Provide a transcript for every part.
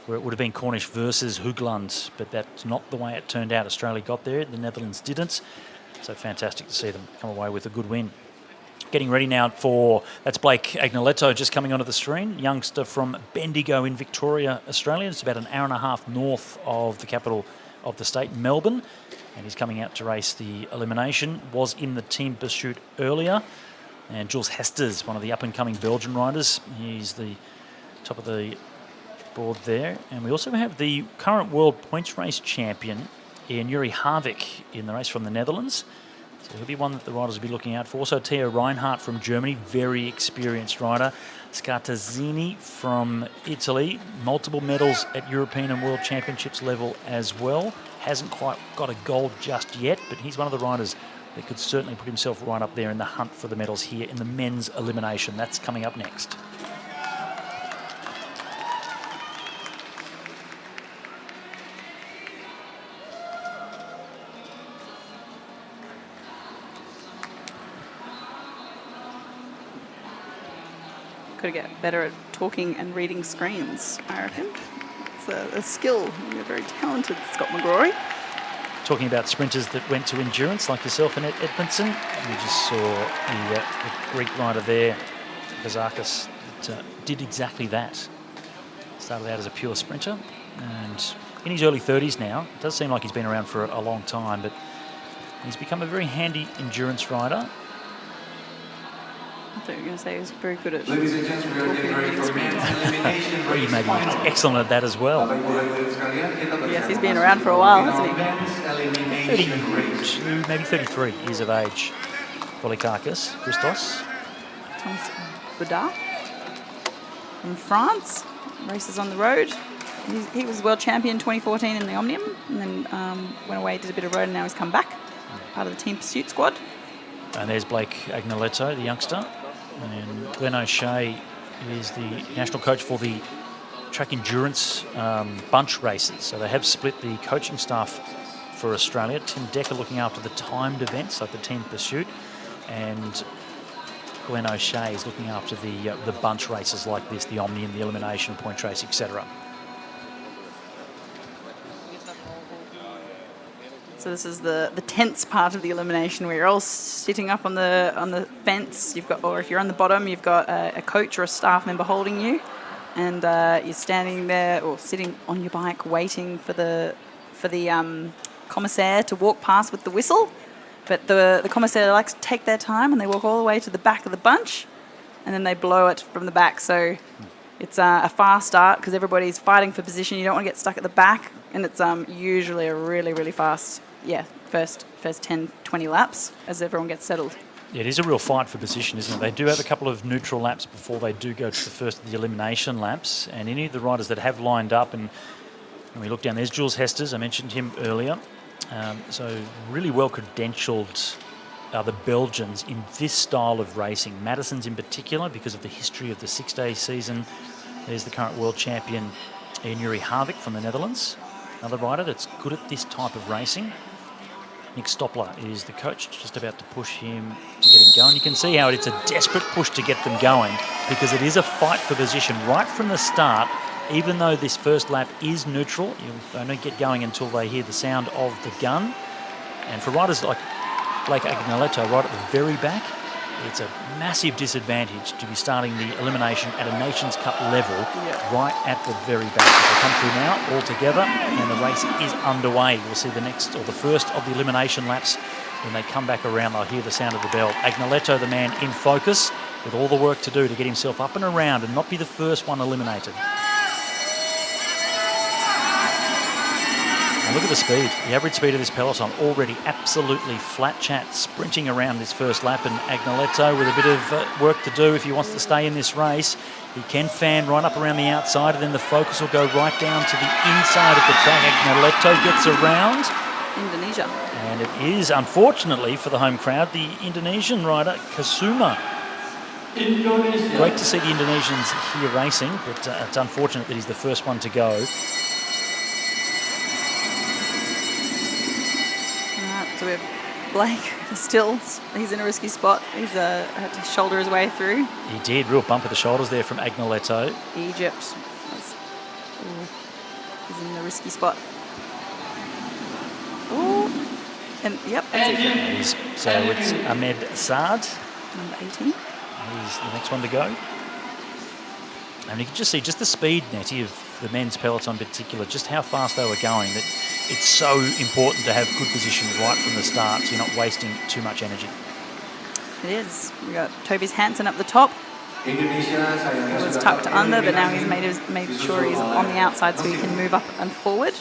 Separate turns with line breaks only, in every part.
where it would have been Cornish versus Hoogland, but that's not the way it turned out. Australia got there, the Netherlands didn't. So fantastic to see them come away with a good win. Getting ready now for, that's Blake Agnoletto just coming onto the screen, youngster from Bendigo in Victoria, Australia. It's about an hour and a half north of the capital of the state, Melbourne. And he's coming out to race the elimination. Was in the team pursuit earlier. And Jules Hesters, one of the up-and-coming Belgian riders. He's the top of the board there. And we also have the current world points race champion, Ian Yuri Harvick, in the race from the Netherlands. So he'll be one that the riders will be looking out for. Also, Theo Reinhardt from Germany, very experienced rider. Scartazzini from Italy, multiple medals at European and World Championships level as well. Hasn't quite got a gold just yet, but he's one of the riders that could certainly put himself right up there in the hunt for the medals here in the men's elimination. That's coming up next.
Got to get better at talking and reading screens, I reckon. It's a skill. You're very talented, Scott McGrory.
Talking about sprinters that went to endurance, like yourself and Edmondson. We just saw the Greek rider there, Kazakis, that did exactly that. Started out as a pure sprinter, and in his early 30s now. It does seem like he's been around for a long time, but he's become a very handy endurance rider.
I thought you were going to say he was very good at
Ladies and gentlemen, we are getting ready for Elimination Race.
He may be excellent at that as well.
Yes, he's been around for a while, hasn't he?
32, maybe 33 years of age. Polikakis, Christos.
Thomas Boudard from France, races on the road. He was world champion 2014 in the Omnium, and then went away, did a bit of road, and now he's come back, part of the team pursuit squad.
And there's Blake Agnoletto, the youngster. And Glenn O'Shea is the national coach for the track endurance bunch races. So they have split the coaching staff for Australia. Tim Decker looking after the timed events, like the team pursuit. And Glenn O'Shea is looking after the bunch races like this, the Omnium, the elimination, point race, etc.
So this is the tense part of the elimination where you're all sitting up on the fence. You've got, or if you're on the bottom, you've got a coach or a staff member holding you, and you're standing there or sitting on your bike waiting for the commissaire to walk past with the whistle. But the commissaire likes to take their time, and they walk all the way to the back of the bunch, and then they blow it from the back. So it's a fast start because everybody's fighting for position. You don't want to get stuck at the back, and it's usually a really, really fast, first 10, 20 laps as everyone gets settled.
Yeah, it is a real fight for position, isn't it? They do have a couple of neutral laps before they do go to the first of the elimination laps, and any of the riders that have lined up, and when we look down, there's Jules Hesters, I mentioned him earlier. So really well credentialed are the Belgians in this style of racing. Madison's in particular because of the history of the six-day season. There's the current world champion, Ian Yuri Harvick from the Netherlands. Another rider that's good at this type of racing. Nick Stoppler is the coach, just about to push him to get him going. You can see how it's a desperate push to get them going because it is a fight for position right from the start. Even though this first lap is neutral, you don't get going until they hear the sound of the gun. And for riders like Blake Agnoletto right at the very back, it's a massive disadvantage to be starting the elimination at a Nations Cup level right at the very back. As they come through now all together and the race is underway. We'll see the next or the first of the elimination laps. When they come back around, they'll hear the sound of the bell. Agnoletto, the man in focus, with all the work to do to get himself up and around and not be the first one eliminated. And look at the speed. The average speed of this peloton already absolutely flat chat, sprinting around this first lap. And Agnoletto with a bit of work to do if he wants to stay in this race. He can fan right up around the outside, and then the focus will go right down to the inside of the track. Agnoletto gets around.
Indonesia.
And it is, unfortunately for the home crowd, the Indonesian rider, Kasuma.
Indonesia.
Great to see the Indonesians here racing, but it's unfortunate that he's the first one to go.
So we have Blake still, he's in a risky spot. He's had to shoulder his way through.
He did, real bump of the shoulders there from Agnoletto.
Egypt. He's in the risky spot. Ooh. And yep, that's it.
So it's Ahmed Saad.
Number 18.
He's the next one to go. And you can just see just the speed, Nettie, of the men's peloton in particular, just how fast they were going, that it's so important to have good position right from the start so you're not wasting too much energy.
It is. We got Tobias Hansen up the top.
Indonesia,
Was tucked under, but now he's made sure he's on the outside so he can move up and forward.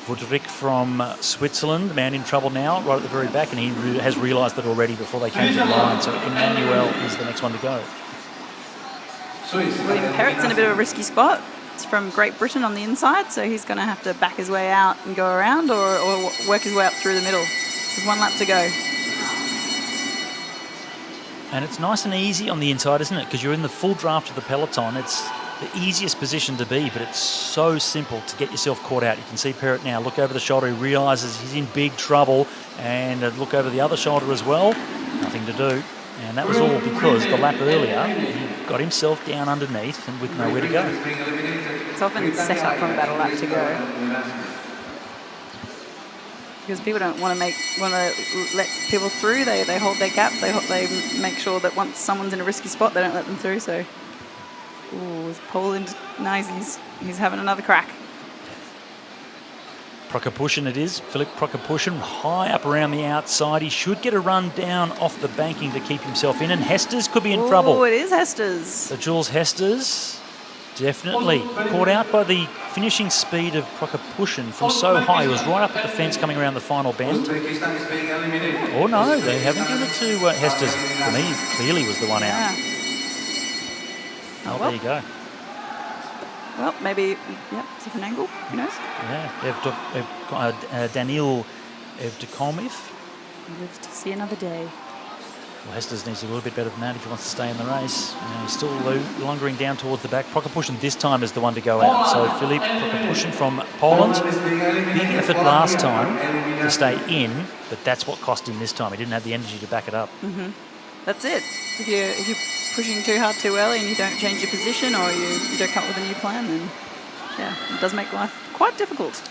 Woodrick from Switzerland, the man in trouble now, right at the very back, and he has realised that already before they came to the line. So Emmanuel is the next one to go.
William Perrett's in a bit of a risky spot. It's from Great Britain on the inside, so he's going to have to back his way out and go around or work his way up through the middle. There's one lap to go.
And it's nice and easy on the inside, isn't it? Because you're in the full draft of the peloton. It's the easiest position to be, but it's so simple to get yourself caught out. You can see Perrett now look over the shoulder. He realises he's in big trouble, and look over the other shoulder as well. Nothing to do. And that was all because the lap earlier, he got himself down underneath and with nowhere to go.
It's often set up from about a lap to go. Because people don't want to let people through. They hold their gaps. They make sure that once someone's in a risky spot, they don't let them through. So, ooh, Poland, nice. He's having another crack.
Prokopushin it is. Philip Prokopushin high up around the outside. He should get a run down off the banking to keep himself in. And Hesters could be in trouble.
Oh, it is Hesters.
So Jules Hesters definitely caught out by the finishing speed of Prokopushin from so high. He was right up at the fence coming around the final bend. Oh no, they haven't given it to Hesters. For me, clearly was the one out. Oh, there you go.
Well, maybe, yep, different angle, who knows?
Yeah, Daniil Evdokomov.
He lives to see another day.
Well, Hesters needs a little bit better than that if he wants to stay in the race. He's still lungering down towards the back. Prokopushin this time is the one to go out. So Filip Prokopushin from Poland. Big effort last time to stay in, but that's what cost him this time. He didn't have the energy to back it up.
Mm-hmm. That's it. If you're pushing too hard too early and you don't change your position or you don't come up with a new plan, then yeah, it does make life quite difficult.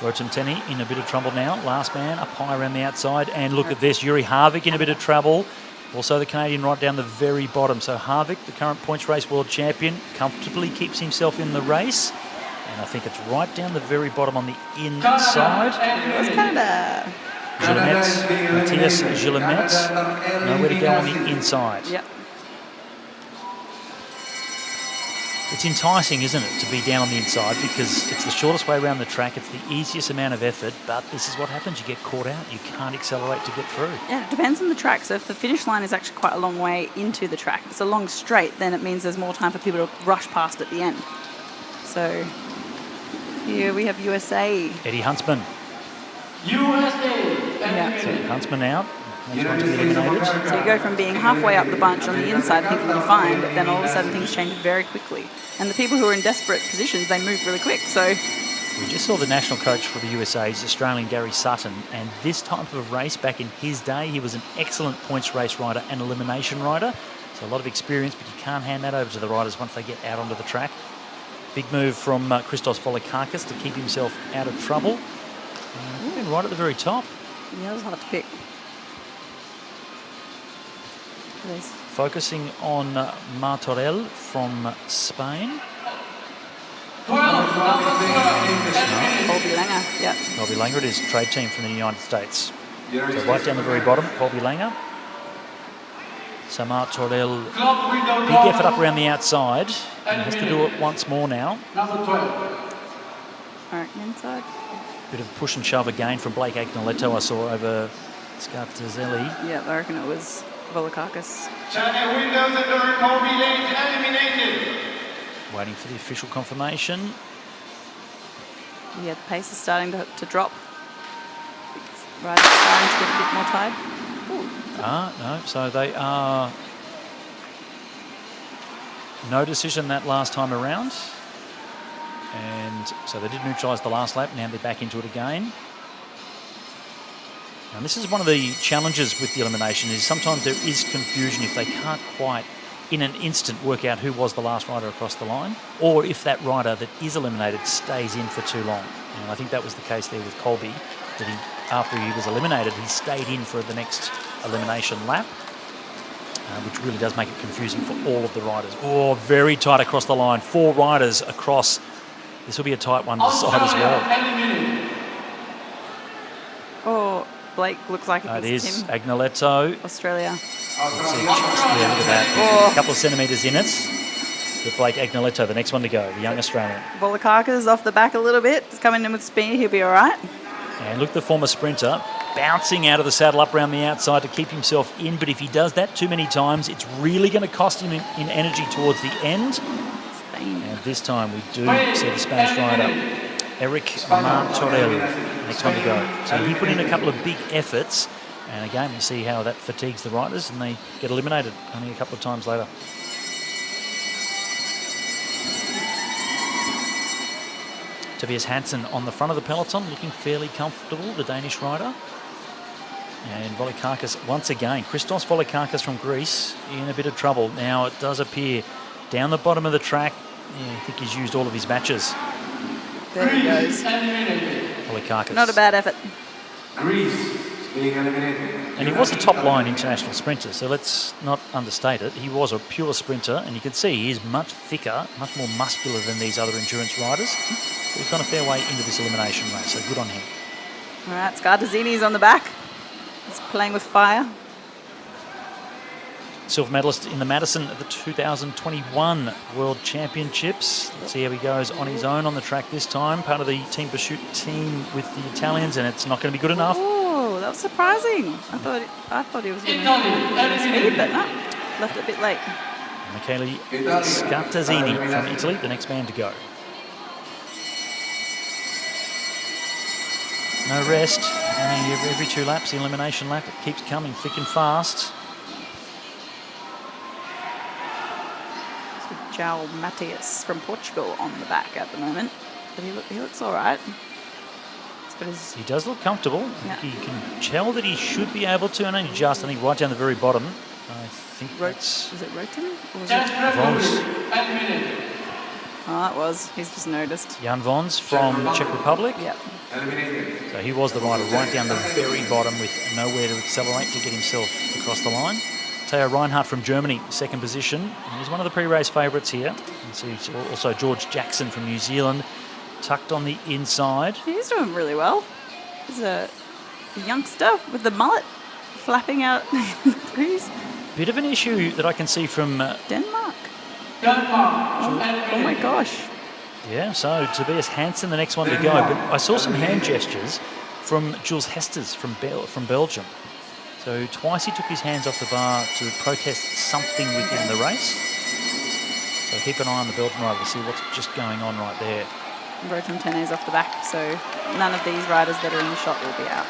Rotem Tenny in a bit of trouble now. Last man up high around the outside. And look at this, Yuri Harvick in a bit of trouble. Also the Canadian right down the very bottom. So Harvick, the current points race world champion, comfortably keeps himself in the race. And I think it's right down the very bottom on the inside.
It's Canada.
Guillemette, Matthias Guillemette. Nowhere to go on the inside.
Yep.
It's enticing, isn't it, to be down on the inside because it's the shortest way around the track. It's the easiest amount of effort, but this is what happens. You get caught out. You can't accelerate to get through.
Yeah, it depends on the track. So if the finish line is actually quite a long way into the track, if it's a long straight, then it means there's more time for people to rush past at the end. So here we have USA.
Eddie Huntsman.
USA.
Yeah.
So Huntsman out. Next one to be eliminated.
So you go from being halfway up the bunch on the inside thinking you're fine, but then all of a sudden things change very quickly. And the people who are in desperate positions, they move really quick. So
We just saw the national coach for the USA, is Australian Gary Sutton, and this type of race back in his day, he was an excellent points race rider and elimination rider. So a lot of experience, but you can't hand that over to the riders once they get out onto the track. Big move from Christos Volokakis to keep himself out of trouble. And been right at the very top.
yeah, it was hard to pick.
Focusing on Martorell from Spain.
Colby Langer, yeah.
Colby Langer, it is, trade team from the United States. So right down the very bottom, Colby Langer. So Martorell, big effort up around the outside. And has to do it once more now.
Number 12.
All right, inside.
Bit of push and shove again from Blake Agnoletto I saw over Scartazelli.
Yeah, I reckon it was Volokakis.
China windows and door Colby Lane eliminated.
Waiting for the official confirmation.
Yeah, the pace is starting to drop. Right, it's starting to get a bit more tired.
No, so they are... No decision that last time around. And so they did neutralise the last lap, now they're back into it again. And this is one of the challenges with the elimination, is sometimes there is confusion if they can't quite in an instant work out who was the last rider across the line, or if that rider that is eliminated stays in for too long. And I think that was the case there with Colby, that after he was eliminated, he stayed in for the next elimination lap, which really does make it confusing for all of the riders. Oh, very tight across the line. 4 riders across. This will be a tight one to decide as well.
Oh, Blake looks like
It
it's
is
him.
Agnoletto.
Australia.
Let's see, just there, look at that. A couple of centimetres in it. But Blake Agnoletto, the next one to go, the young Australian.
Volokakis off the back a little bit. He's coming in with speed. He'll be all right.
And look, the former sprinter bouncing out of the saddle up around the outside to keep himself in. But if he does that too many times, it's really going to cost him in energy towards the end.
Spain.
And this time we do see the Spanish rider, Eric Martorell, next one to go. So he put in a couple of big efforts. And again, we see how that fatigues the riders and they get eliminated only a couple of times later. Tobias Hansen on the front of the peloton, looking fairly comfortable, the Danish rider. And Volokakis, once again, Christos Volokakis from Greece in a bit of trouble. Now it does appear down the bottom of the track, I think he's used all of his matches.
There he goes.
Volokakis.
Not a bad effort.
Greece being eliminated.
And he was a top-line international sprinter, so let's not understate it. He was a pure sprinter, and you can see he is much thicker, much more muscular than these other endurance riders. So he's gone a fair way into this elimination race, so good on him.
All right, Scartazzini's on the back. He's playing with fire.
Silver medalist in the Madison at the 2021 World Championships. Let's see how he goes on his own on the track this time. Part of the Team Pursuit team with the Italians, and it's not going to be good enough.
Oh, that was surprising. I thought he was going to speed, but no, left it a bit late.
Michele Scartazzini from Italy, the next man to go. No rest. Only every 2 laps, the elimination lap, it keeps coming thick and fast.
João Matias from Portugal on the back at the moment, but he looks all right.
He does look comfortable.
Yeah.
You can tell that he should be able to, and only just, I think, right down the very bottom. I think
Was it Roten? Or was it
Vons.
Oh, it was. He's just noticed.
Jan Vons from Czech Republic.
Yep.
So he was the rider right down the very bottom with nowhere to accelerate to get himself across the line. Theo Reinhardt from Germany, second position. And he's one of the pre-race favourites here. And so also George Jackson from New Zealand, tucked on the inside.
He's doing really well. He's a youngster with the mullet flapping out in the breeze.
Bit of an issue that I can see from...
Denmark. Oh my gosh.
Yeah, so Tobias Hansen, the next one to go. But I saw some hand gestures from Jules Hesters from Belgium. So twice he took his hands off the bar to protest something within the race. So keep an eye on the Belgian rider to see what's just going on right there.
Rotem Tene's off the back, so none of these riders that are in the shot will be out,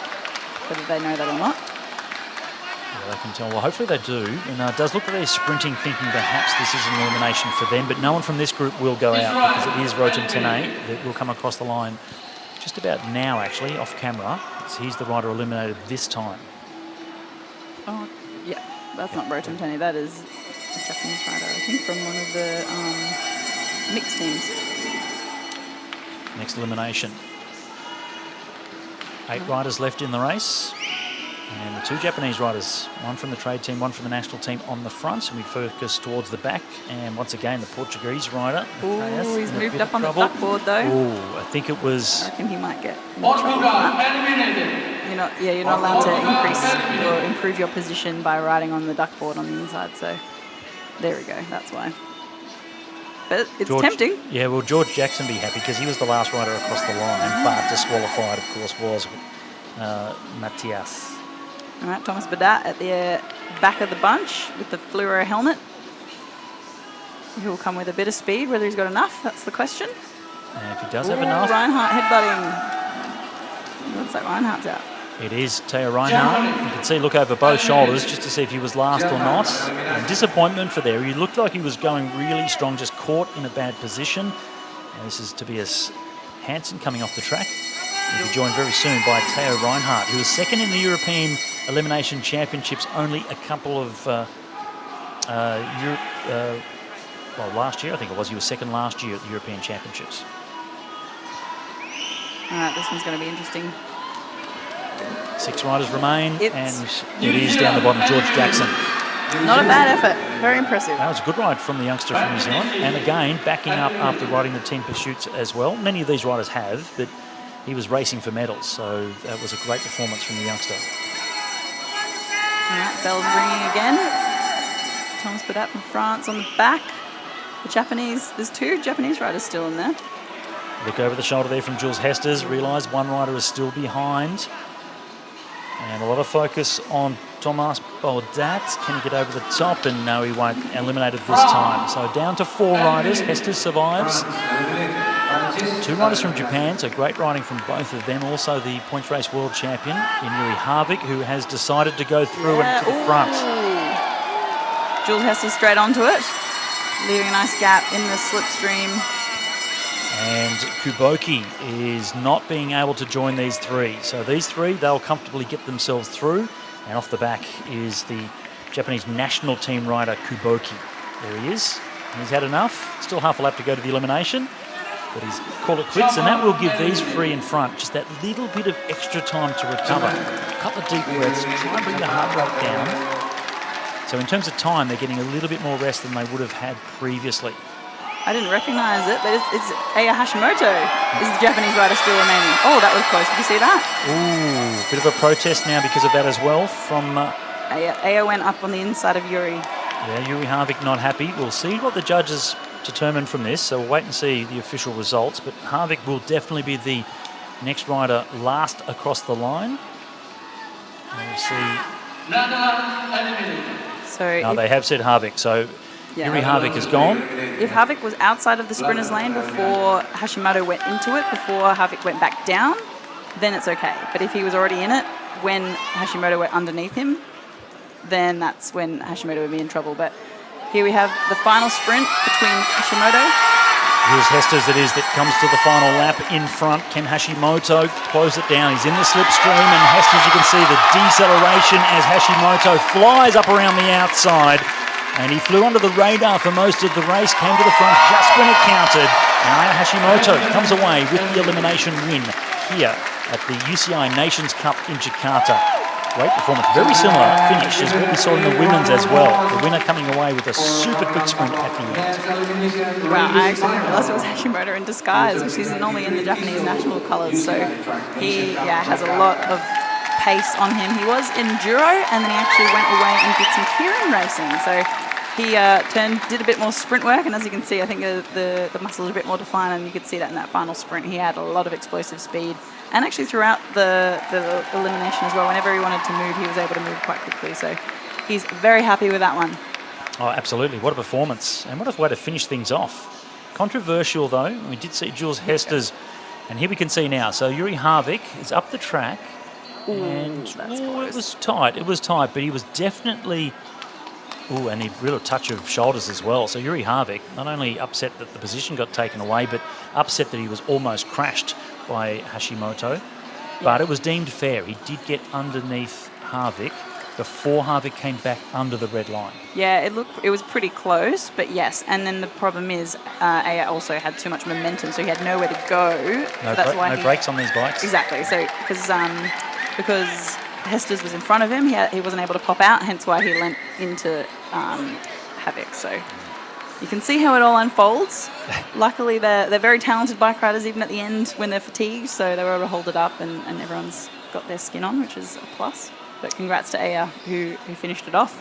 whether they know that or not.
Yeah, they can tell. Well, hopefully they do. And it does look like they're sprinting, thinking perhaps this is an elimination for them. But no one from this group will go out because it is Rotem Tene that will come across the line just about now, actually, off camera. So he's the rider eliminated this time.
Oh, yeah, that's not Rotem Tene. That is a Japanese rider, I think, from one of the mixed teams.
Next elimination. 8 riders left in the race. And the 2 Japanese riders, one from the trade team, one from the national team on the front. And we focus towards the back. And once again, the Portuguese rider.
Oh, he's moved up on the duckboard, though.
Oh, I think it was...
I reckon he might get in trouble for that. You're not allowed to increase or improve your position by riding on the duckboard on the inside. So there we go. That's why. But it's tempting.
Yeah, well, George Jackson be happy because he was the last rider across the line. But disqualified, of course, was Matthias.
All right, Thomas Badat at the back of the bunch with the fluoro helmet. He will come with a bit of speed. Whether he's got enough, that's the question.
And if he does have enough...
Reinhardt headbutting. Looks like Reinhardt's out.
It is Theo Reinhardt. You can see, look over both shoulders just to see if he was last or not. And disappointment for there. He looked like he was going really strong, just caught in a bad position. And this is Tobias Hansen coming off the track. He'll be joined very soon by Theo Reinhardt, who was second in the European Elimination Championships only a couple of Last year, I think it was. He was second last year at the European Championships.
All right, this one's going to be interesting.
6 riders remain, and it is down the bottom, George Jackson.
Not a bad effort. Very impressive.
That was a good ride from the youngster from New Zealand. And again, backing up after riding the team pursuits as well. Many of these riders have, but he was racing for medals. So that was a great performance from the youngster.
All right, bell's ringing again. Thomas Badat from France on the back. The Japanese, there's 2 Japanese riders still in there.
Look over the shoulder there from Jules Hesters. Realise one rider is still behind. And a lot of focus on Thomas Badat. Can he get over the top? And no, he won't. Eliminated this time. So down to 4 riders. Hesters survives. 2 riders from Japan, so great riding from both of them. Also the points race world champion in Yuri Harvick, who has decided to go through and to the front.
Jules Hester straight onto it, leaving a nice gap in the slipstream.
And Kuboki is not being able to join these 3. So these 3, they'll comfortably get themselves through. And off the back is the Japanese national team rider Kuboki. There he is. And he's had enough. Still half a lap to go to the elimination. But he's called it quits, and that will give these 3 in front just that little bit of extra time to recover. A couple of deep breaths, try and bring the heart rate down. So in terms of time, they're getting a little bit more rest than they would have had previously.
I didn't recognise it, but it's Aya Hashimoto is the Japanese rider still remaining. Oh, that was close. Did you see that?
Ooh, bit of a protest now because of that as well from...
Aya went up on the inside of Yuri.
Yeah, Yuri Harvick not happy. We'll see what the judges determine from this, so we'll wait and see the official results. But Harvick will definitely be the next rider last across the line. And we'll see.
So
they have said Harvick, so Yuri Harvick is gone.
If Harvick was outside of the sprinter's lane before Hashimoto went into it, before Harvick went back down, then it's okay. But if he was already in it when Hashimoto went underneath him, then that's when Hashimoto would be in trouble. But here we have the final sprint between Hashimoto.
Here's Hesters, it is, that comes to the final lap in front. Can Hashimoto close it down? He's in the slipstream, and Hesters, you can see the deceleration as Hashimoto flies up around the outside. And he flew under the radar for most of the race, came to the front just when it counted. And Aya Hashimoto comes away with the elimination win here at the UCI Nations Cup in Jakarta. Great performance, very similar finish as what we saw in the women's as well. The winner coming away with a super quick sprint at the end.
Wow, I actually didn't realise it was Hashimoto in disguise, which is normally in the Japanese national colours. So he has a lot of pace on him. He was enduro, and then he actually went away and did some keirin racing. So he did a bit more sprint work, and as you can see, I think the muscles are a bit more defined, and you could see that in that final sprint. He had a lot of explosive speed. And actually throughout the elimination as well, whenever he wanted to move, he was able to move quite quickly. So he's very happy with that one.
Oh, absolutely. What a performance. And what a way to finish things off. Controversial, though. We did see Jules Hesters. And here we can see now. So Yuri Harvick is up the track. And it was tight. It was tight, but he was definitely... Ooh, and a real touch of shoulders as well. So Yuri Harvick not only upset that the position got taken away, but upset that he was almost crashed by Hashimoto. But it was deemed fair. He did get underneath Harvick before Harvick came back under the red line.
Yeah, it was pretty close, but yes. And then the problem is Aya also had too much momentum, so he had nowhere to go.
No brakes on these bikes.
Exactly. So because Hesters was in front of him, he wasn't able to pop out, hence why he leant into Harvick. So you can see how it all unfolds. Luckily, they're very talented bike riders, even at the end when they're fatigued, so they were able to hold it up, and everyone's got their skin on, which is a plus. But congrats to Aya, who finished it off.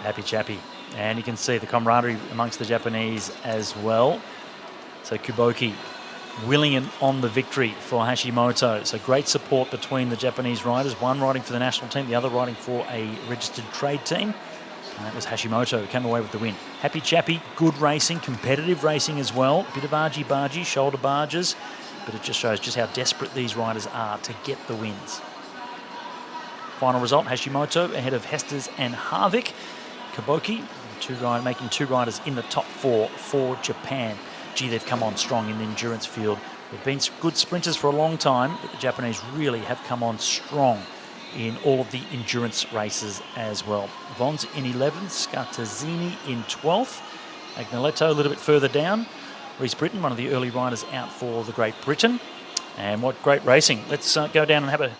Happy chappy. And you can see the camaraderie amongst the Japanese as well. So Kuboki willing and on the victory for Hashimoto. So great support between the Japanese riders, one riding for the national team, the other riding for a registered trade team. And that was Hashimoto who came away with the win. Happy chappy, good racing, competitive racing as well. Bit of argy-bargy, shoulder barges, but it just shows just how desperate these riders are to get the wins. Final result, Hashimoto ahead of Hesters and Harvick. Kuboki, making 2 riders in the top 4 for Japan. Gee, they've come on strong in the endurance field. They've been good sprinters for a long time, but the Japanese really have come on strong in all of the endurance races as well. Von's in 11th, Scartazzini in 12th, Agneletto a little bit further down, Reese Britton, one of the early riders out for the Great Britain. And what great racing. Let's go down and have a